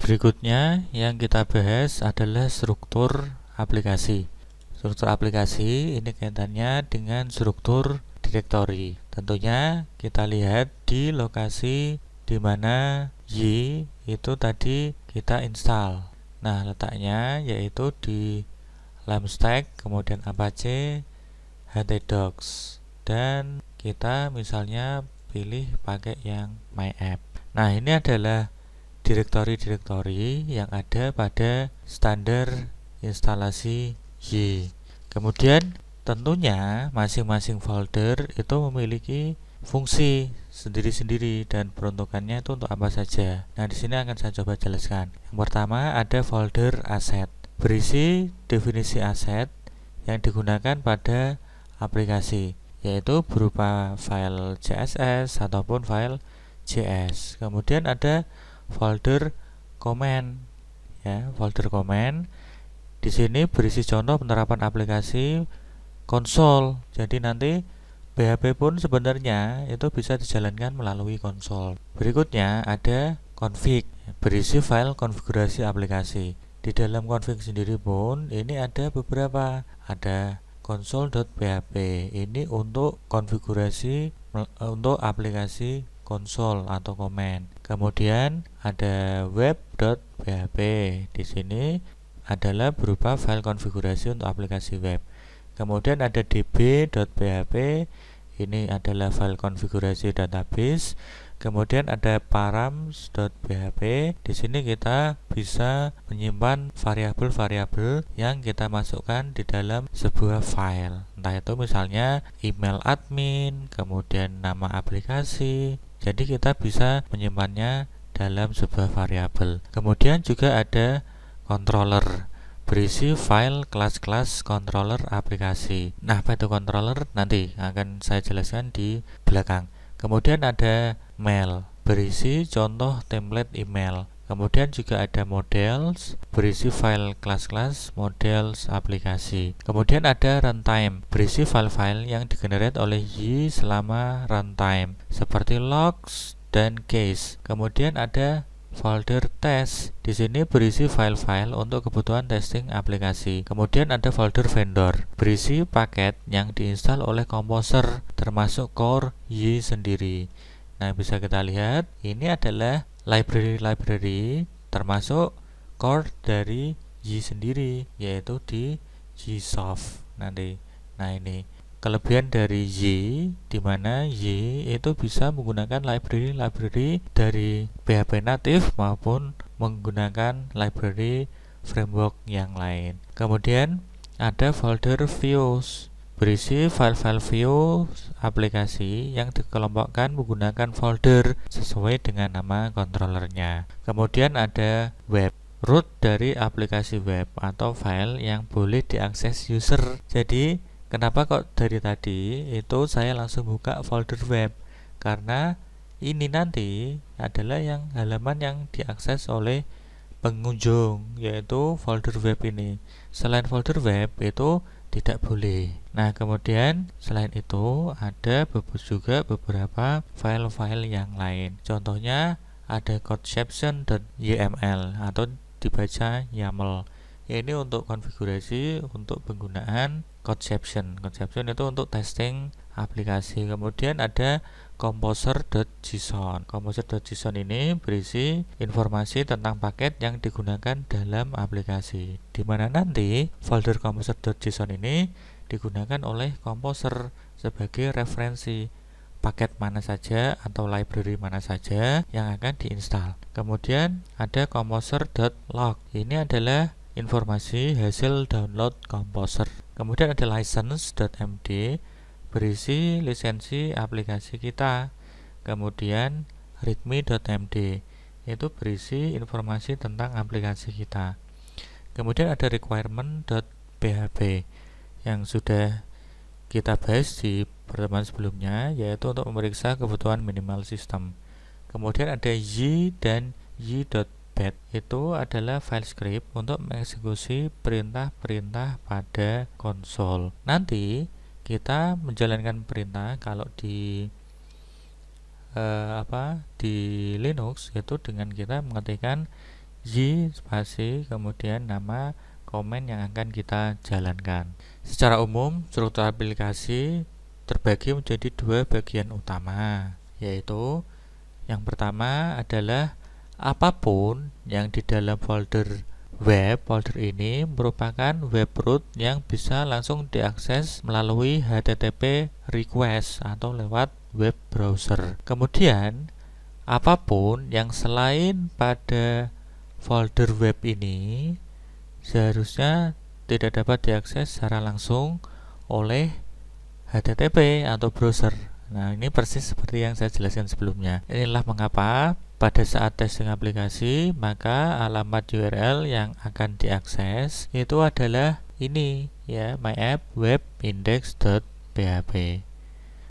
Berikutnya yang kita bahas adalah struktur aplikasi. Struktur aplikasi ini kaitannya dengan struktur direktori. Tentunya kita lihat di lokasi di mana Y itu tadi kita install. Nah, letaknya yaitu di Lamstack, kemudian Apache, htdocs, dan kita misalnya pilih pakai yang myapp. Nah, ini adalah direktori-direktori yang ada pada standar instalasi Y. Kemudian tentunya masing-masing folder itu memiliki fungsi sendiri-sendiri dan peruntukannya itu untuk apa saja. Nah, di sini akan saya coba jelaskan. Yang pertama ada folder aset, berisi definisi aset yang digunakan pada aplikasi, yaitu berupa file CSS ataupun file JS. Kemudian ada folder comment, ya, folder comment. Di sini berisi contoh penerapan aplikasi konsol. Jadi nanti PHP pun sebenarnya itu bisa dijalankan melalui konsol. Berikutnya ada config, berisi file konfigurasi aplikasi. Di dalam config sendiri pun ini ada beberapa, ada console.php, ini untuk konfigurasi untuk aplikasi konsol atau komen. Kemudian ada web.php. Di sini adalah berupa file konfigurasi untuk aplikasi web. Kemudian ada db.php. Ini adalah file konfigurasi database. Kemudian ada params.php. Di sini kita bisa menyimpan variabel-variabel yang kita masukkan di dalam sebuah file. Entah itu misalnya email admin, kemudian nama aplikasi. Jadi kita bisa menyimpannya dalam sebuah variabel. Kemudian juga ada controller, berisi file kelas-kelas controller aplikasi. Nah, apa itu controller? Nanti akan saya jelaskan di belakang. Kemudian ada mail, berisi contoh template email. Kemudian juga ada models, berisi file kelas-kelas models aplikasi. Kemudian ada runtime, berisi file-file yang digenerate oleh Y selama runtime, seperti logs dan case. Kemudian ada folder test. Di sini berisi file-file untuk kebutuhan testing aplikasi. Kemudian ada folder vendor, berisi paket yang diinstal oleh Composer termasuk core Y sendiri. Nah, bisa kita lihat ini adalah library-library termasuk core dari Y sendiri, yaitu di Ysoft nanti. Nah, ini kelebihan dari Y, di mana Y itu bisa menggunakan library-library dari PHP native maupun menggunakan library framework yang lain. Kemudian ada folder views, berisi file-file view aplikasi yang dikelompokkan menggunakan folder sesuai dengan nama controllernya. Kemudian ada web, root dari aplikasi web atau file yang boleh diakses user. Jadi kenapa kok dari tadi itu saya langsung buka folder web? Karena ini nanti adalah yang halaman yang diakses oleh pengunjung, yaitu folder web ini. Selain folder web itu tidak boleh. Nah, kemudian selain itu ada juga beberapa file-file yang lain. Contohnya ada codeception.yml atau dibaca YAML. Ini untuk konfigurasi untuk penggunaan Codeception. Codeception itu untuk testing aplikasi. Kemudian ada composer.json. Composer.json ini berisi informasi tentang paket yang digunakan dalam aplikasi, di mana nanti folder composer.json ini digunakan oleh Composer sebagai referensi paket mana saja atau library mana saja yang akan diinstal. Kemudian ada composer.log. Ini adalah informasi hasil download Composer. Kemudian ada license.md, berisi lisensi aplikasi kita. Kemudian readme.md, itu berisi informasi tentang aplikasi kita. Kemudian ada requirement.php yang sudah kita bahas di pertemuan sebelumnya, yaitu untuk memeriksa kebutuhan minimal sistem. Kemudian ada y dan y.bat, itu adalah file script untuk mengeksekusi perintah-perintah pada konsol. Nanti kita menjalankan perintah kalau di di Linux itu dengan kita mengetikkan y spasi kemudian nama komen yang akan kita jalankan. Secara umum, struktur aplikasi terbagi menjadi dua bagian utama, yaitu yang pertama adalah apapun yang di dalam folder web, folder ini merupakan web root yang bisa langsung diakses melalui HTTP request atau lewat web browser. Kemudian, apapun yang selain pada folder web ini seharusnya tidak dapat diakses secara langsung oleh HTTP atau browser. Nah, ini persis seperti yang saya jelaskan sebelumnya. Inilah mengapa pada saat testing aplikasi, maka alamat URL yang akan diakses itu adalah ini ya, myapp web index.php.